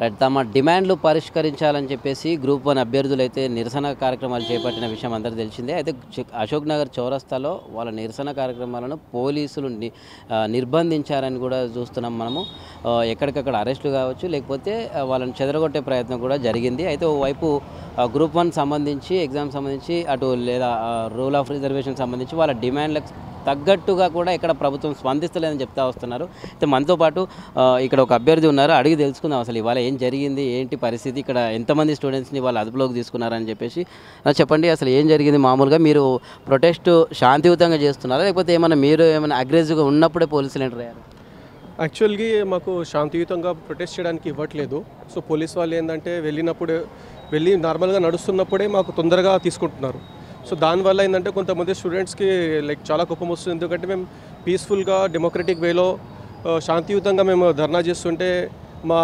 Right. తమ డిమాండ్లు పరిష్కరించాలని చెప్పేసి గ్రూప్ 1 అభ్యర్థులైతే నిరసన కార్యక్రమాలు చేపట్టిన విషయం అందరికీ తెలిసిందే. అయితే అశోక్ నగర్ చౌరస్తాలో వాళ్ళ నిరసన కార్యక్రమాలను పోలీసులు నిర్బంధించారని కూడా చూస్తున్నాం మనము. ఎక్కడికక్కడ అరెస్టులు కావచ్చు, లేకపోతే వాళ్ళని చెదరగొట్టే ప్రయత్నం కూడా జరిగింది. అయితే ఓవైపు గ్రూప్ 1 సంబంధించి ఎగ్జామ్ సంబంధించి అటు లేదా రూల్ ఆఫ్ రిజర్వేషన్ సంబంధించి వాళ్ళ డిమాండ్లకు తగ్గట్టుగా కూడా ఇక్కడ ప్రభుత్వం స్పందిస్తలేదని చెప్తా వస్తున్నారు. అయితే మనతో పాటు ఇక్కడ ఒక అభ్యర్థి ఉన్నారు, అడిగి తెలుసుకుందాం అసలు ఇవాళ ఏం జరిగింది, ఏంటి పరిస్థితి, ఇక్కడ ఎంతమంది స్టూడెంట్స్ని వాళ్ళు అదుపులోకి తీసుకున్నారని చెప్పేసి. చెప్పండి, అసలు ఏం జరిగింది? మామూలుగా మీరు ప్రొటెస్ట్ శాంతియుతంగా చేస్తున్నారా, లేకపోతే మీరు ఏమైనా అగ్రెసివ్గా ఉన్నప్పుడే పోలీసులు ఎంటర్ అయ్యారు? యాక్చువల్గా మాకు శాంతియుతంగా ప్రొటెస్ట్ చేయడానికి ఇవ్వట్లేదు. సో పోలీస్ వాళ్ళు ఏంటంటే వెళ్ళి నార్మల్గా నడుస్తున్నప్పుడే మాకు తొందరగా తీసుకుంటున్నారు. సో దానివల్ల ఏంటంటే కొంతమంది స్టూడెంట్స్కి చాలా కోపం వస్తుంది. ఎందుకంటే మేము పీస్ఫుల్గా డెమోక్రటిక్ వేలో శాంతియుతంగా మేము ధర్నా చేస్తుంటే మా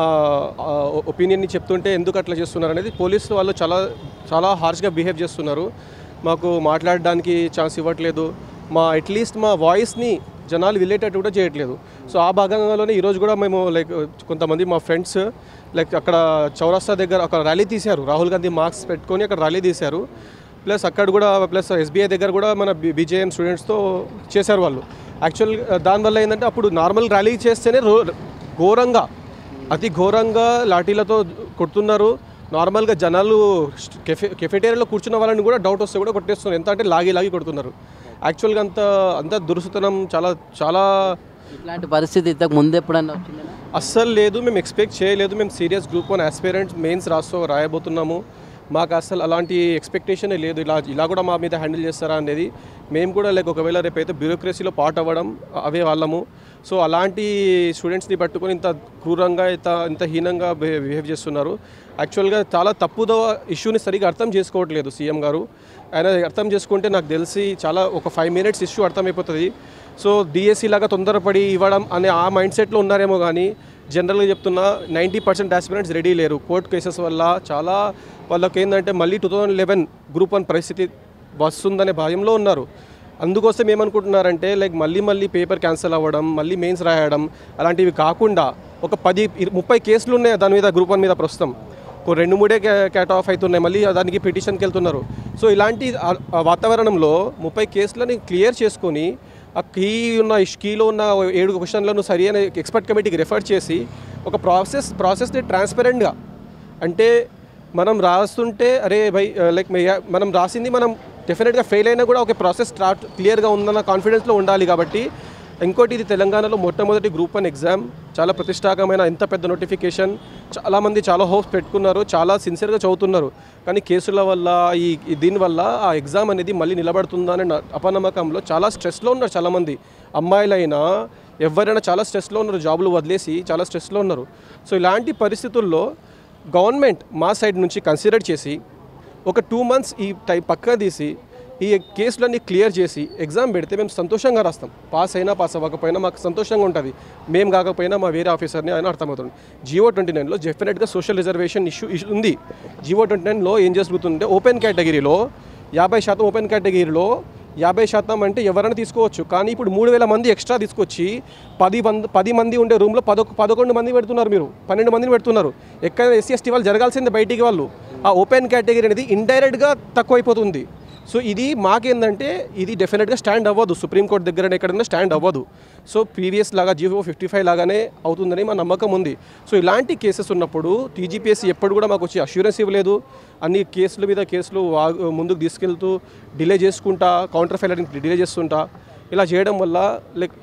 ఒపీనియన్ని చెప్తుంటే ఎందుకు అట్లా చేస్తున్నారు అనేది పోలీసు వాళ్ళు చాలా హార్ష్గా బిహేవ్ చేస్తున్నారు. మాకు మాట్లాడడానికి ఛాన్స్ ఇవ్వట్లేదు. అట్లీస్ట్ మా వాయిస్ని జనాలు వినేటట్టు కూడా చేయట్లేదు. సో ఆ భాగంగానే ఈరోజు కూడా మేము కొంతమంది మా ఫ్రెండ్స్ అక్కడ చౌరస్తా దగ్గర ఒక ర్యాలీ తీశారు. రాహుల్ గాంధీ మార్క్స్ పెట్టుకొని అక్కడ ర్యాలీ తీశారు. ప్లస్ ఎస్బీఐ దగ్గర కూడా మన బీజేఎం స్టూడెంట్స్తో చేశారు వాళ్ళు. యాక్చువల్గా దానివల్ల ఏంటంటే అప్పుడు నార్మల్ ర్యాలీ చేస్తేనే అతి ఘోరంగా లాఠీలతో కొడుతున్నారు. నార్మల్గా జనాలు కెఫెటేరియాలో కూర్చున్న వాళ్ళని కూడా డౌట్ వస్తే కూడా కొట్టేస్తున్నారు. ఎంత అంటే లాగి కొడుతున్నారు. యాక్చువల్గా అంత దురుసుతనం చాలా ఇట్లాంటి పరిస్థితి ఇంతకు ముందు ఎప్పుడన్నా వచ్చిందా? అస్సలు లేదు. మేము ఎక్స్పెక్ట్ చేయలేదు. మేము సీరియస్ గ్రూప్ 1 ఆస్పిరెంట్స్ మెయిన్స్ రాయబోతున్నాము. మాకు అసలు అలాంటి ఎక్స్పెక్టేషనే లేదు. ఇలా కూడా మా మీద హ్యాండిల్ చేస్తారా అనేది. మేము కూడా ఒకవేళ రేపైతే బ్యూరోక్రసీలో పార్ట్ అవ్వడం అవే వాళ్ళము. సో అలాంటి స్టూడెంట్స్ని పట్టుకొని ఇంత క్రూరంగా ఇంత హీనంగా బిహేవ్ చేస్తున్నారు. యాక్చువల్గా చాలా తప్పుదో ఇష్యూని సరిగా అర్థం చేసుకోవట్లేదు సీఎం గారు. ఆయన అర్థం చేసుకుంటే నాకు తెలిసి ఒక 5 minutes ఇష్యూ అర్థమైపోతుంది. సో డిఎస్సి లాగా తొందరపడి ఇవ్వడం అనే ఆ మైండ్ సెట్లో ఉన్నారేమో కానీ జనరల్గా చెప్తున్నా 90% ఆస్పిరెంట్స్ రెడీ లేరు. కోర్టు కేసెస్ వల్ల చాలా వాళ్ళకి ఏంటంటే మళ్ళీ 2011 గ్రూప్ 1 పరిస్థితి వస్తుందనే భయంలో ఉన్నారు. అందుకోసం ఏమనుకుంటున్నారంటే మళ్ళీ పేపర్ క్యాన్సిల్ అవ్వడం, మళ్ళీ మెయిన్స్ రాయడం అలాంటివి కాకుండా ఒక 10-30 కేసులు ఉన్నాయి దాని మీద గ్రూప్ 1 మీద ప్రస్తుతం. 2-3 క్యాట్ ఆఫ్ అవుతున్నాయి. మళ్ళీ దానికి పిటిషన్కి వెళ్తున్నారు. సో ఇలాంటి వాతావరణంలో 30 కేసులని క్లియర్ చేసుకొని ఆ కీలో ఉన్న 7 క్వశ్చన్లను సరి అయిన ఎక్స్పర్ట్ కమిటీకి రెఫర్ చేసి ఒక ప్రాసెస్ని ట్రాన్స్పరెంట్గా అంటే మనం రాస్తుంటే మనం రాసింది మనం డెఫినెట్గా ఫెయిల్ అయినా కూడా ఒక ప్రాసెస్ క్లియర్గా ఉందన్న కాన్ఫిడెన్స్లో ఉండాలి. కాబట్టి ఇంకోటి ఇది తెలంగాణలో మొట్టమొదటి గ్రూప్ 1 ఎగ్జామ్. చాలా ప్రతిష్టాకమైన ఇంత పెద్ద నోటిఫికేషన్. చాలామంది చాలా హోప్స్ పెట్టుకున్నారు, చాలా సిన్సియర్గా చదువుతున్నారు. కానీ కేసుల వల్ల దీనివల్ల ఆ ఎగ్జామ్ అనేది మళ్ళీ నిలబడుతుందనే అపనమ్మకంలో చాలా స్ట్రెస్లో ఉన్నారు. చాలామంది అమ్మాయిలైనా ఎవరైనా చాలా స్ట్రెస్లో ఉన్నారు. జాబులు వదిలేసి చాలా స్ట్రెస్లో ఉన్నారు. సో ఇలాంటి పరిస్థితుల్లో గవర్నమెంట్ మా సైడ్ నుంచి కన్సిడర్ చేసి ఒక 2 months ఈ పక్కా తీసి ఈ కేసులన్నీ క్లియర్ చేసి ఎగ్జామ్ పెడితే మేము సంతోషంగా రాస్తాం. పాస్ అయినా పాస్ అవ్వకపోయినా మాకు సంతోషంగా ఉంటుంది. మేము కాకపోయినా మా వేరే ఆఫీసర్ని ఆయన అర్థమవుతుంది. GO 29లో డెఫినెట్గా సోషల్ రిజర్వేషన్ ఇష్యూ ఉంది. GO 29లో ఏం జరుగుతుందంటే ఓపెన్ కేటగిరీలో 50% ఓపెన్ కేటగిరీలో 50% అంటే ఎవరైనా తీసుకోవచ్చు. కానీ ఇప్పుడు 3000 మంది ఎక్స్ట్రా తీసుకొచ్చి 10 మంది ఉండే రూమ్లో 11 మంది పెడుతున్నారు. మీరు 12 మందిని పెడుతున్నారు. ఎక్కడైనా SC ST వాళ్ళు జరగాల్సిందే బయటికి వాళ్ళు. ఆ ఓపెన్ కేటగిరీ అనేది ఇండైరెక్ట్గా తక్కువైపోతుంది. సో ఇది మాకేందంటే ఇది డెఫినెట్గా స్టాండ్ అవ్వదు. సుప్రీంకోర్టు దగ్గర ఎక్కడైనా స్టాండ్ అవ్వదు. సో ప్రీవియస్ లాగా GO 55 లాగానే అవుతుందని మా నమ్మకం ఉంది. సో ఇలాంటి కేసెస్ ఉన్నప్పుడు TGPSC ఎప్పుడు కూడా మాకు వచ్చి అష్యూరెన్స్ ఇవ్వలేదు. అన్ని కేసుల మీద కేసులు ముందుకు తీసుకెళ్తూ డిలే చేసుకుంటా, కౌంటర్ ఫైలరింగ్ డిలే చేస్తుంటా ఇలా చేయడం వల్ల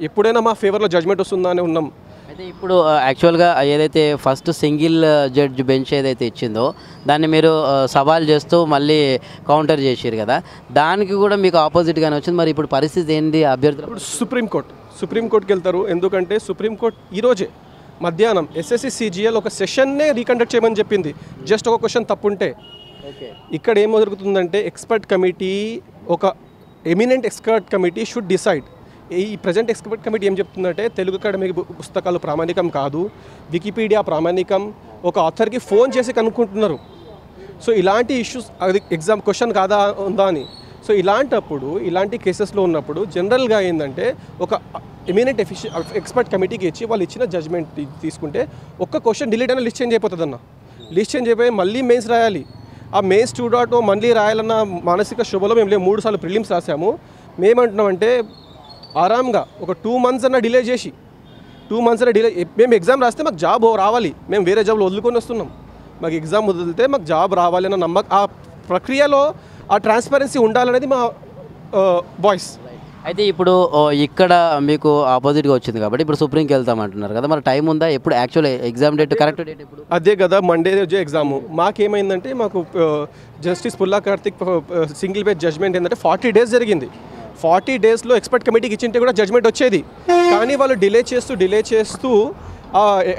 ఎప్పుడైనా మా ఫేవర్లో జడ్జ్మెంట్ వస్తుందా అని ఉన్నాం. అయితే ఇప్పుడు యాక్చువల్గా ఏదైతే ఫస్ట్ సింగిల్ జడ్జ్ బెంచ్ ఏదైతే ఇచ్చిందో దాన్ని మీరు సవాల్ చేస్తూ మళ్ళీ కౌంటర్ చేసారు కదా, దానికి కూడా మీకు ఆపోజిట్గానే వచ్చింది. మరి ఇప్పుడు పరిస్థితి ఏంటి? అభ్యర్థులు ఇప్పుడు సుప్రీంకోర్టుకి వెళ్తారు. ఎందుకంటే సుప్రీంకోర్టు ఈరోజే మధ్యాహ్నం SSC CGL ఒక సెషన్నే రీకండక్ట్ చేయమని చెప్పింది. జస్ట్ ఒక క్వశ్చన్ తప్పుంటే. ఇక్కడ ఏమో జరుగుతుందంటే ఎక్స్పర్ట్ కమిటీ ఒక eminent expert committee should decide. ఈ ప్రజెంట్ ఎక్స్పర్ట్ కమిటీ ఏం చెప్తుందంటే తెలుగు అకాడమీ పుస్తకాలు ప్రామాణికం కాదు, వికీపీడియా ప్రామాణికం, ఒక ఆథర్కి ఫోన్ చేసి కనుక్కుంటున్నారు. సో ఇలాంటి ఇష్యూస్ అది ఎగ్జామ్ క్వశ్చన్ కాదా ఉందా అని. సో ఇలాంటప్పుడు ఇలాంటి కేసెస్లో ఉన్నప్పుడు జనరల్గా ఏంటంటే ఒక ఎమినెంట్ ఎక్స్పర్ట్ కమిటీకి ఇచ్చి వాళ్ళు ఇచ్చిన జడ్జ్మెంట్ తీసుకుంటే ఒక్క క్వశ్చన్ డిలీట్ అయినా లిస్ట్ చేంజ్ అయిపోతుంది అన్న. లిస్ట్ చేంజ్ అయిపోయి మళ్ళీ మెయిన్స్ రాయాలి. ఆ మెయిన్స్ 2.0 మళ్ళీ రాయాలన్న మానసిక శుభలో మేము 3 సార్లు ప్రిలిమ్స్ రాసాము. మేమంటున్నామంటే ఆరాంగా ఒక 2 months అన్న డిలే చేసి 2 months అన్న డిలే, మేము ఎగ్జామ్ రాస్తే మాకు జాబ్ రావాలి, మేము వేరే జాబ్లో వదులుకొని వస్తున్నాం, మాకు ఎగ్జామ్ వదిలితే మాకు జాబ్ రావాలి అన్న నమ్మకం, ఆ ప్రక్రియలో ఆ ట్రాన్స్పరెన్సీ ఉండాలనేది మా వాయిస్. అయితే ఇప్పుడు ఇక్కడ మీకు ఆపోజిట్గా వచ్చింది కాబట్టి ఇప్పుడు సుప్రీంకి వెళ్తామంటున్నారు కదా, మరి టైం ఉందా? ఎప్పుడు actual exam date, correct date ఎప్పుడు? అదే కదా, మండే రోజే ఎగ్జాము. మాకేమైందంటే మాకు జస్టిస్ పుల్లా కార్తిక్ సింగిల్ బెంచ్ జడ్జ్మెంట్ ఏంటంటే 40 days జరిగింది. 40 daysలో ఎక్స్పర్ట్ కమిటీకి ఇచ్చింటే కూడా జడ్జ్మెంట్ వచ్చేది. కానీ వాళ్ళు డిలే చేస్తూ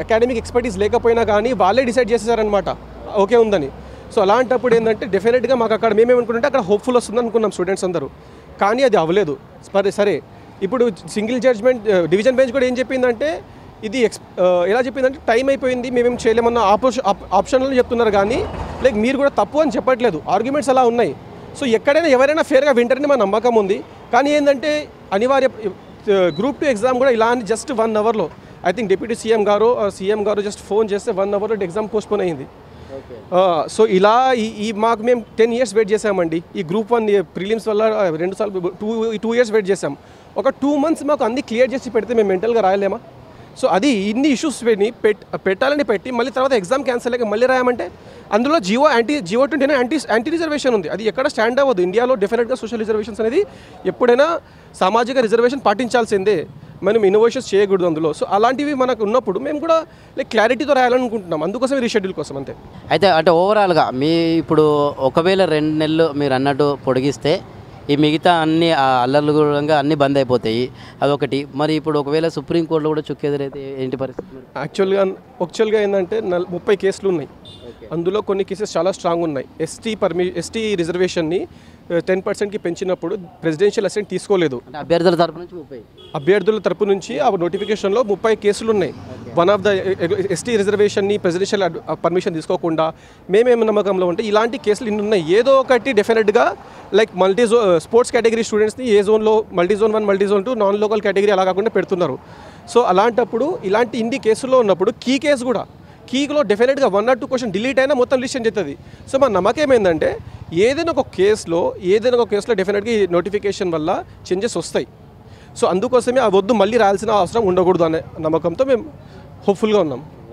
అకాడమిక్ ఎక్స్పర్టీస్ లేకపోయినా కానీ వాళ్ళే డిసైడ్ చేసేసారనమాట ఓకే ఉందని. సో అలాంటప్పుడు ఏంటంటే డెఫినెట్గా మాకు అక్కడ మేమేమనుకుంటే అక్కడ హోప్ఫుల్ వస్తుంది అనుకున్నాం స్టూడెంట్స్ అందరూ, కానీ అది అవ్వలేదు. సరే ఇప్పుడు సింగిల్ జడ్జ్మెంట్ డివిజన్ బెంచ్ కూడా ఏం చెప్పిందంటే ఇది ఎలా చెప్పిందంటే టైం అయిపోయింది, మేమేం చేయలేమన్న ఆప్షన్లు చెప్తున్నారు, కానీ లైక్ మీరు కూడా తప్పు అని చెప్పట్లేదు, ఆర్గ్యుమెంట్స్ అలా ఉన్నాయి. సో ఎక్కడైనా ఎవరైనా ఫేర్గా వింటారని మా నమ్మకం ఉంది. కానీ ఏంటంటే అనివార్య Group 2 ఎగ్జామ్ కూడా ఇలా జస్ట్ 1 hourలో ఐ థింక్ డిప్యూటీ సీఎం గారు జస్ట్ ఫోన్ చేస్తే 1 hourలో ఎగ్జామ్ పోస్ట్పోన్ అయింది. సో ఇలా మాకు మేము 10 years వెయిట్ చేసామండి. ఈ Group 1 ప్రిలిమ్స్ వల్ల 2 సార్లు 2 years వెయిట్ చేసాం. ఒక 2 months మాకు అన్ని క్లియర్ చేసి పెడితే మేము మెంటల్గా రాయలేమా? సో అది ఇన్ని ఇష్యూస్ పెట్టాలని పెట్టి మళ్ళీ తర్వాత ఎగ్జామ్ క్యాన్సిల్ అయ్యాక మళ్ళీ రాయమంటే అందులో జియో 20 యాంటీ రిజర్వేషన్ ఉంది. అది ఎక్కడ స్టాండ్ అవ్వదు. ఇండియాలో డెఫినెట్గా సోషల్ రిజర్వేషన్స్ అనేది ఎప్పుడైనా సామాజిక రిజర్వేషన్ పాటించాల్సిందే, మనం ఇన్నోవేషన్స్ చేయకూడదు అందులో. సో అలాంటివి మనకు ఉన్నప్పుడు మేము కూడా లైక్ క్లారిటీతో రాయాలనుకుంటున్నాం, అందుకోసం రీషెడ్యూల్ కోసం అంతే. అయితే అంటే ఓవరాల్గా మీ ఇప్పుడు ఒకవేళ 2 నెలలు మీరు అన్నట్టు పొడిగిస్తే ఈ మిగతా అన్ని అల్లర్లు కూడా అన్నీ బంద్ అయిపోతాయి, అదొకటి. మరి ఇప్పుడు ఒకవేళ సుప్రీంకోర్టులో కూడా చుక్కెదురైతే ఏంటి పరిస్థితి? యాక్చువల్గా ఏంటంటే 30 కేసులు ఉన్నాయి. అందులో కొన్ని కేసెస్ చాలా స్ట్రాంగ్ ఉన్నాయి. ఎస్టీ రిజర్వేషన్ని 10%కి పెంచినప్పుడు ప్రెసిడెన్షియల్ అసెంట్ తీసుకోలేదు. అభ్యర్థుల తరపు నుంచి ఆ నోటిఫికేషన్లో 30 కేసులు ఉన్నాయి. వన్ ఆఫ్ ద ఎస్టీ రిజర్వేషన్ని ప్రెసిడెన్షియల్ పర్మిషన్ తీసుకోకుండా మేమేమి నమ్మకంలో ఉంటే ఇలాంటి కేసులు ఇన్ని ఉన్నాయి. ఏదో ఒకటి డెఫినెట్గా లైక్ స్పోర్ట్స్ కేటగిరీ స్టూడెంట్స్ని ఏ జోన్లో multi-zone 1 multi-zone 2 non local category అలా కాకుండా పెడుతున్నారు. సో అలాంటప్పుడు ఇలాంటి ఇన్ని కేసుల్లో ఉన్నప్పుడు కేసు కూడా కీలో డెఫినెట్గా 1 or 2 క్వశ్చన్ డిలీట్ అయినా మొత్తం లిస్ట్ చేస్తుంది. సో మా నమ్మకం ఏంటంటే ఏదైనా ఒక కేసులో డెఫినెట్గా ఈ నోటిఫికేషన్ వల్ల చేంజెస్ వస్తాయి. సో అందుకోసమే ఆ వద్దు మళ్ళీ రాయాల్సిన అవసరం ఉండకూడదు అనే నమ్మకంతో మేము హోప్ఫుల్గా ఉన్నాం.